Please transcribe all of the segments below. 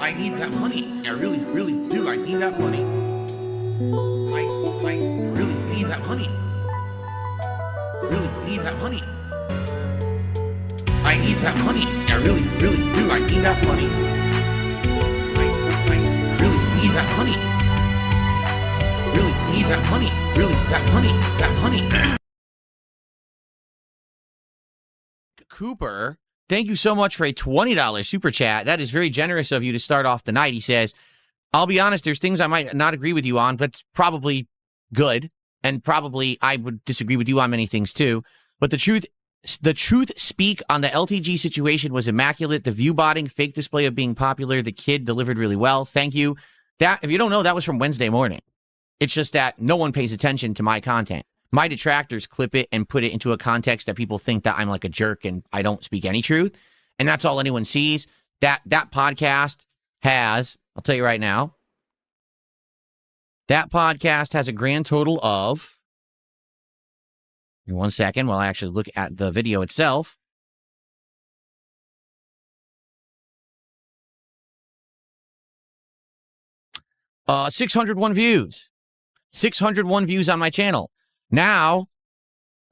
I need that money. I really, really do. I need that money. I really need that money. Really need that money. I need that money. I really, really do. I need that money. I really need that money. Really need that money. Really, that money. That money. Cooper, thank you so much for a $20 super chat. That is very generous of you to start off the night. He says, I'll be honest, there's things I might not agree with you on, but it's probably good. And probably I would disagree with you on many things too. But the truth speak on the LTG situation was immaculate. The view botting, fake display of being popular. The kid delivered really well. Thank you. That, if you don't know, that was from Wednesday morning. It's just that no one pays attention to my content. My detractors clip it and put it into a context that people think that I'm like a jerk and I don't speak any truth. And that's all anyone sees. That podcast has, I'll tell you right now, that podcast has a grand total of, in 1 second while I actually look at the video itself. Uh, 601 views. 601 views on my channel. Now,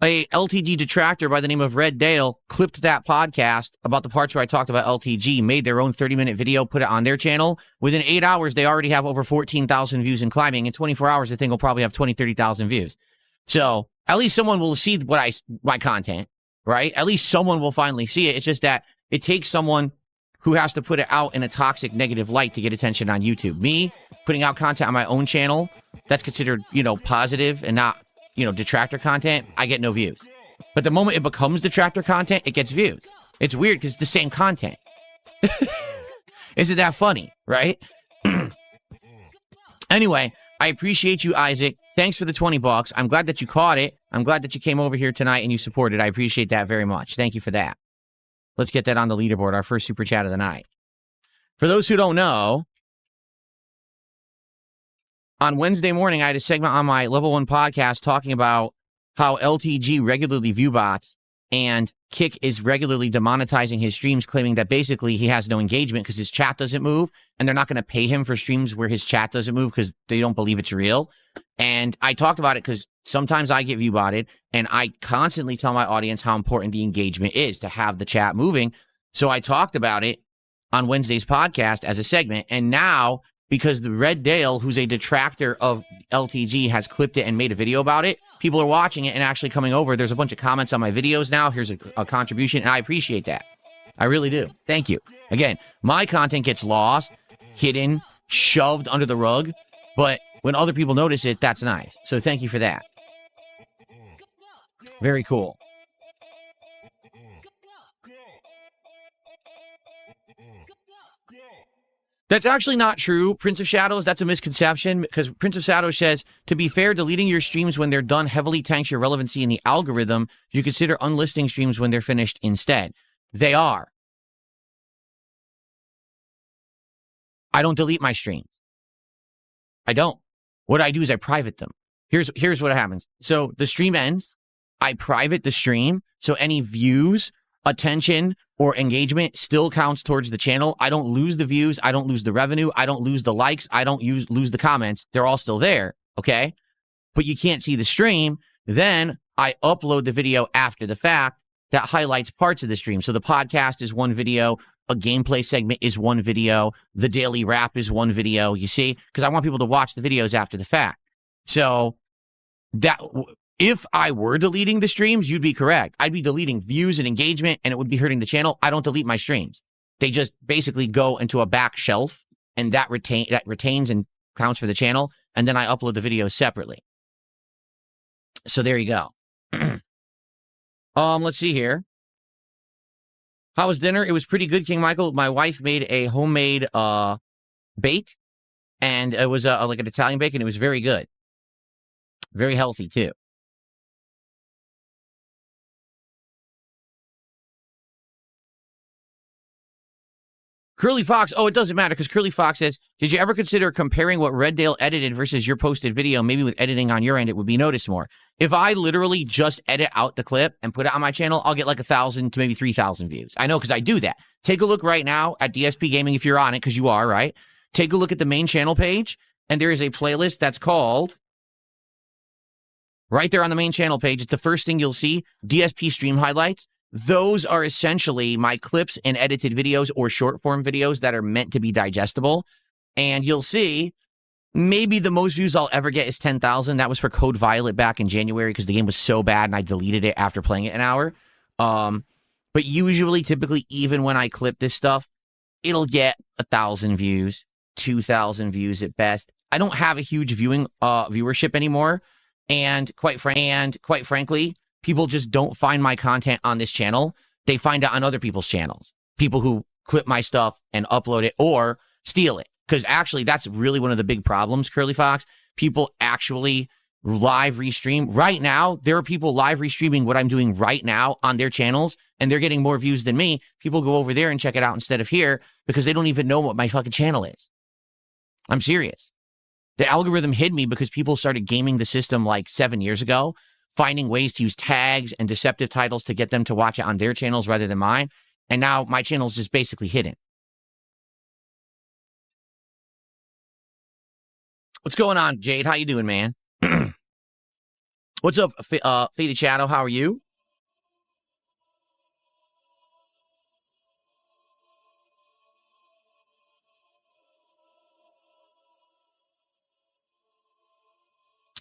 a LTG detractor by the name of Red Dale clipped that podcast about the parts where I talked about LTG, made their own 30-minute video, put it on their channel. Within 8 hours, they already have over 14,000 views and climbing. In 24 hours, the thing will probably have 20, 30,000 views. So at least someone will see my content, right? At least someone will finally see it. It's just that it takes someone who has to put it out in a toxic, negative light to get attention on YouTube. Me putting out content on my own channel, that's considered, positive and not, detractor content, I get no views. But the moment it becomes detractor content, it gets views. It's weird because it's the same content. Isn't that funny, right? Anyway, I appreciate you, Isaac. Thanks for the $20. I'm glad that you caught it. I'm glad that you came over here tonight and you supported. I appreciate that very much. Thank you for that. Let's get that on the leaderboard, our first super chat of the night. For those who don't know, on Wednesday morning, I had a segment on my Level 1 podcast talking about how LTG regularly view bots and Kick is regularly demonetizing his streams, claiming that basically he has no engagement because his chat doesn't move, and they're not going to pay him for streams where his chat doesn't move because they don't believe it's real. And I talked about it because sometimes I get view botted, and I constantly tell my audience how important the engagement is to have the chat moving. So I talked about it on Wednesday's podcast as a segment, and now, because the Red Dale, who's a detractor of LTG, has clipped it and made a video about it, people are watching it and actually coming over. There's a bunch of comments on my videos now. Here's a contribution, and I appreciate that. I really do. Thank you. Again, my content gets lost, hidden, shoved under the rug, but when other people notice it, that's nice. So thank you for that. Very cool. That's actually not true, Prince of Shadows. That's a misconception because Prince of Shadows says, to be fair, deleting your streams when they're done heavily tanks your relevancy in the algorithm. You consider unlisting streams when they're finished instead. They are. I don't delete my streams. I don't. What I do is I private them. Here's what happens. So the stream ends. I private the stream. So any views, attention, or engagement still counts towards the channel. I don't lose the views. I don't lose the revenue. I don't lose the likes. I don't lose the comments. They're all still there, okay? But you can't see the stream. Then I upload the video after the fact that highlights parts of the stream. So the podcast is one video. A gameplay segment is one video. The daily wrap is one video, you see? Because I want people to watch the videos after the fact. So that... if I were deleting the streams, you'd be correct. I'd be deleting views and engagement, and it would be hurting the channel. I don't delete my streams. They just basically go into a back shelf, and that retains and counts for the channel, and then I upload the videos separately. So there you go. Let's see here. How was dinner? It was pretty good, King Michael. My wife made a homemade bake, and it was like an Italian bake, and it was very good. Very healthy, too. Curly Fox, oh, it doesn't matter because Curly Fox says, did you ever consider comparing what Red Dale edited versus your posted video? Maybe with editing on your end, it would be noticed more. If I literally just edit out the clip and put it on my channel, I'll get like 1,000 to maybe 3,000 views. I know because I do that. Take a look right now at DSP Gaming if you're on it, because you are, right? Take a look at the main channel page, and there is a playlist that's called, right there on the main channel page, it's the first thing you'll see, DSP Stream Highlights. Those are essentially my clips and edited videos or short form videos that are meant to be digestible. And you'll see maybe the most views I'll ever get is 10,000. That was for Code Violet back in January because the game was so bad and I deleted it after playing it an hour. But usually, typically, even when I clip this stuff, it'll get 1,000 views, 2,000 views at best. I don't have a huge viewership anymore. And quite frankly, people just don't find my content on this channel. They find it on other people's channels. People who clip my stuff and upload it or steal it. Because actually, that's really one of the big problems, Curly Fox. People actually live restream. Right now, there are people live restreaming what I'm doing right now on their channels, and they're getting more views than me. People go over there and check it out instead of here because they don't even know what my fucking channel is. I'm serious. The algorithm hid me because people started gaming the system like 7 years ago, finding ways to use tags and deceptive titles to get them to watch it on their channels rather than mine. And now my channel is just basically hidden. What's going on, Jade? How you doing, man? What's up, Faded Shadow? How are you?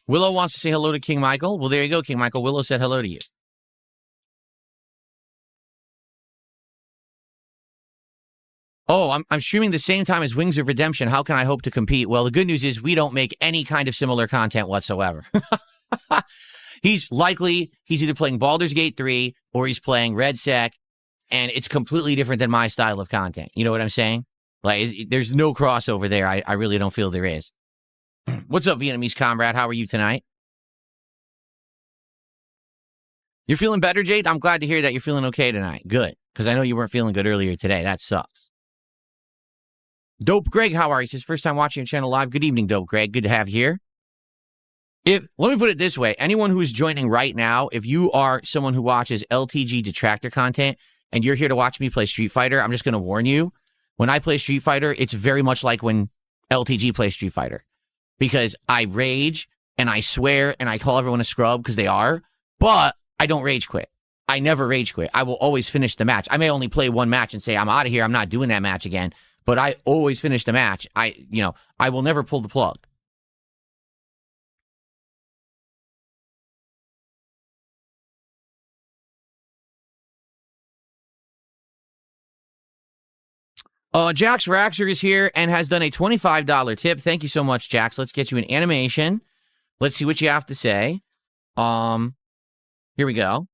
Willow wants to say hello to King Michael. Well, there you go, King Michael. Willow said hello to you. Oh, I'm streaming the same time as Wings of Redemption. How can I hope to compete? Well, the good news is we don't make any kind of similar content whatsoever. He's either playing Baldur's Gate 3 or he's playing Red Sec, and it's completely different than my style of content. You know what I'm saying? Like, there's no crossover there. I really don't feel there is. What's up, Vietnamese comrade? How are you tonight? You're feeling better, Jade? I'm glad to hear that you're feeling okay tonight. Good, because I know you weren't feeling good earlier today. That sucks. Dope Greg, how are you? It's his first time watching your channel live. Good evening, Dope Greg. Good to have you here. Let me put it this way. Anyone who is joining right now, if you are someone who watches LTG Detractor content and you're here to watch me play Street Fighter, I'm just going to warn you. When I play Street Fighter, it's very much like when LTG plays Street Fighter. Because I rage and I swear and I call everyone a scrub because they are, but I don't rage quit. I never rage quit. I will always finish the match. I may only play one match and say, I'm out of here. I'm not doing that match again. But I always finish the match. I will never pull the plug. Jax Raxer is here and has done a $25 tip. Thank you so much, Jax. Let's get you an animation. Let's see what you have to say. Here we go.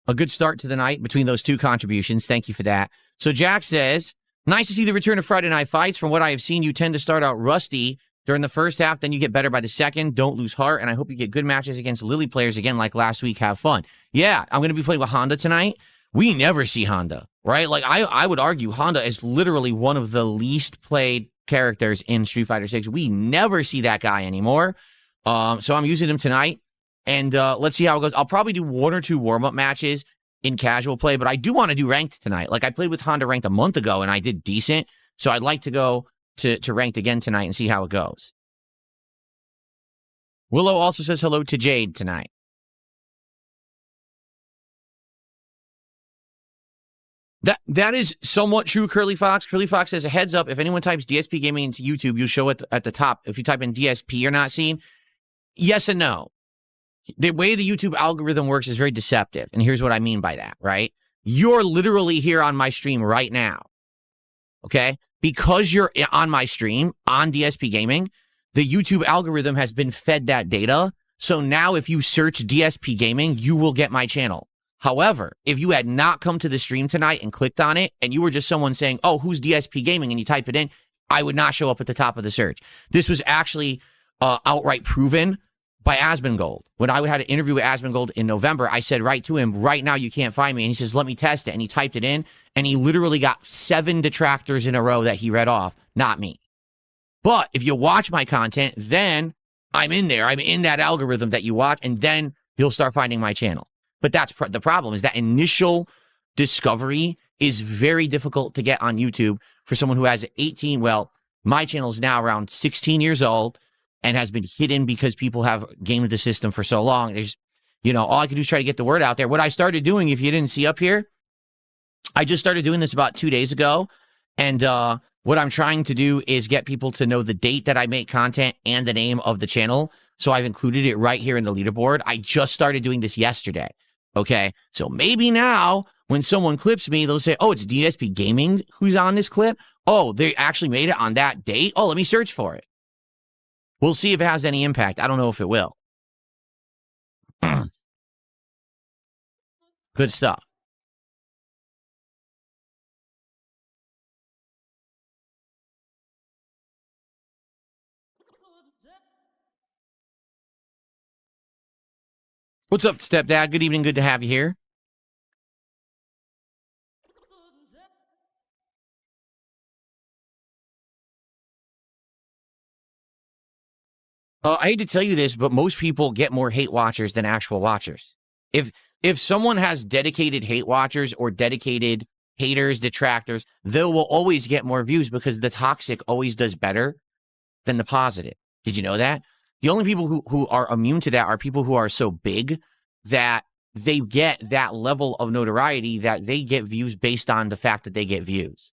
A good start to the night between those two contributions. Thank you for that. So Jack says, nice to see the return of Friday Night Fights. From what I have seen, you tend to start out rusty during the first half, then you get better by the second. Don't lose heart, and I hope you get good matches against Lily players again like last week. Have fun. Yeah, I'm going to be playing with Honda tonight. We never see Honda, right? Like, I would argue Honda is literally one of the least played characters in Street Fighter 6. We never see that guy anymore. So I'm using him tonight. And let's see how it goes. I'll probably do one or two warm-up matches in casual play, but I do want to do ranked tonight. Like, I played with Honda ranked a month ago, and I did decent. So I'd like to go to ranked again tonight and see how it goes. Willow also says hello to Jade tonight. That is somewhat true, Curly Fox. Curly Fox says, a heads up, if anyone types DSP Gaming into YouTube, you'll show it at the top. If you type in DSP, you're not seen. Yes and no. The way the YouTube algorithm works is very deceptive. And here's what I mean by that, right? You're literally here on my stream right now. Okay? Because you're on my stream, on DSP Gaming, the YouTube algorithm has been fed that data. So now if you search DSP Gaming, you will get my channel. However, if you had not come to the stream tonight and clicked on it, and you were just someone saying, oh, who's DSP Gaming? And you type it in, I would not show up at the top of the search. This was actually outright proven by Asmongold. When I had an interview with Asmongold in November, I said right to him, right now you can't find me. And he says, let me test it. And he typed it in, and he literally got 7 detractors in a row that he read off, not me. But if you watch my content, then I'm in there. I'm in that algorithm that you watch, and then you'll start finding my channel. But that's the problem, is that initial discovery is very difficult to get on YouTube for someone who has 18. Well, my channel is now around 16 years old and has been hidden because people have gamed the system for so long. There's, all I can do is try to get the word out there. What I started doing, if you didn't see up here, I just started doing this about 2 days ago. And what I'm trying to do is get people to know the date that I make content and the name of the channel. So I've included it right here in the leaderboard. I just started doing this yesterday. Okay. So maybe now when someone clips me, they'll say, oh, it's DSP Gaming who's on this clip. Oh, they actually made it on that date. Oh, let me search for it. We'll see if it has any impact. I don't know if it will. Good stuff. What's up, stepdad? Good evening. Good to have you here. I hate to tell you this, but most people get more hate watchers than actual watchers. If someone has dedicated hate watchers or dedicated haters, detractors, they will always get more views because the toxic always does better than the positive. Did you know that? The only people who are immune to that are people who are so big that they get that level of notoriety that they get views based on the fact that they get views.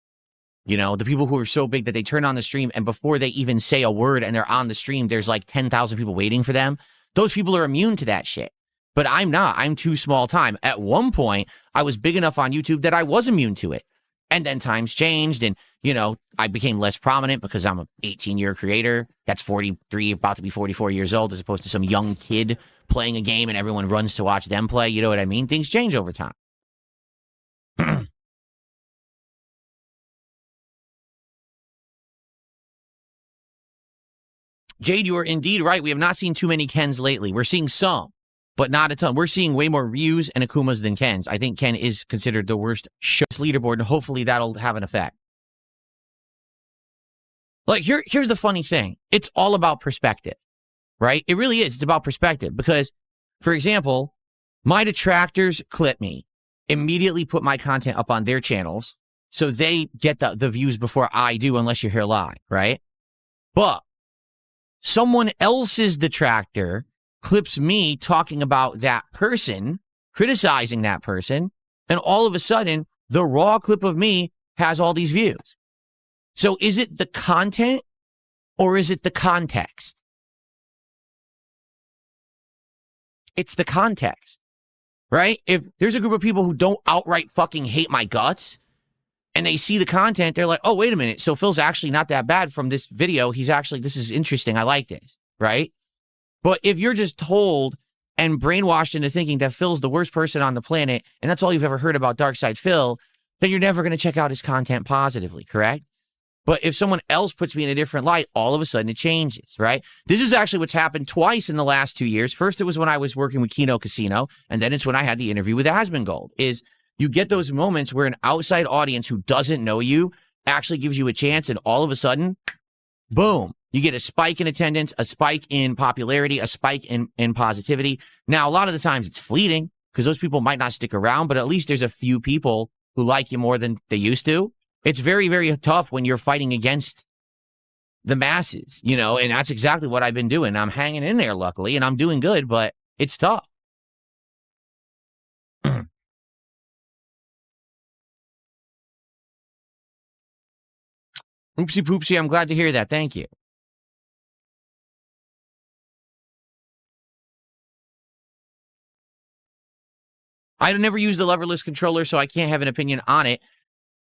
The people who are so big that they turn on the stream and before they even say a word and they're on the stream, there's like 10,000 people waiting for them. Those people are immune to that shit. But I'm not. I'm too small time. At one point, I was big enough on YouTube that I was immune to it. And then times changed and, I became less prominent because I'm an 18-year creator that's 43, about to be 44 years old, as opposed to some young kid playing a game and everyone runs to watch them play. You know what I mean? Things change over time. Jade, you are indeed right. We have not seen too many Kens lately. We're seeing some, but not a ton. We're seeing way more Ryus and Akumas than Kens. I think Ken is considered the worst leaderboard, and hopefully that'll have an effect. Like, here's the funny thing. It's all about perspective, right? It really is. It's about perspective because, for example, my detractors clip me, immediately put my content up on their channels, so they get the views before I do, unless you're here live, right? But someone else's detractor clips me talking about that person, criticizing that person, and all of a sudden, the raw clip of me has all these views. So is it the content or is it the context? It's the context, right? If there's a group of people who don't outright fucking hate my guts and they see the content, they're like, oh, wait a minute. So Phil's actually not that bad from this video. This is interesting. I like this, right? But if you're just told and brainwashed into thinking that Phil's the worst person on the planet and that's all you've ever heard about Darkside Phil, then you're never going to check out his content positively, correct? But if someone else puts me in a different light, all of a sudden it changes, right? This is actually what's happened twice in the last 2 years. First, it was when I was working with Kino Casino, and then it's when I had the interview with Asmongold. Is you get those moments where an outside audience who doesn't know you actually gives you a chance, and all of a sudden, boom, you get a spike in attendance, a spike in popularity, a spike in positivity. Now, a lot of the times it's fleeting because those people might not stick around, but at least there's a few people who like you more than they used to. It's very, very tough when you're fighting against the masses, and that's exactly what I've been doing. I'm hanging in there, luckily, and I'm doing good, but it's tough. Oopsie poopsie, I'm glad to hear that. Thank you. I never used the leverless controller, so I can't have an opinion on it.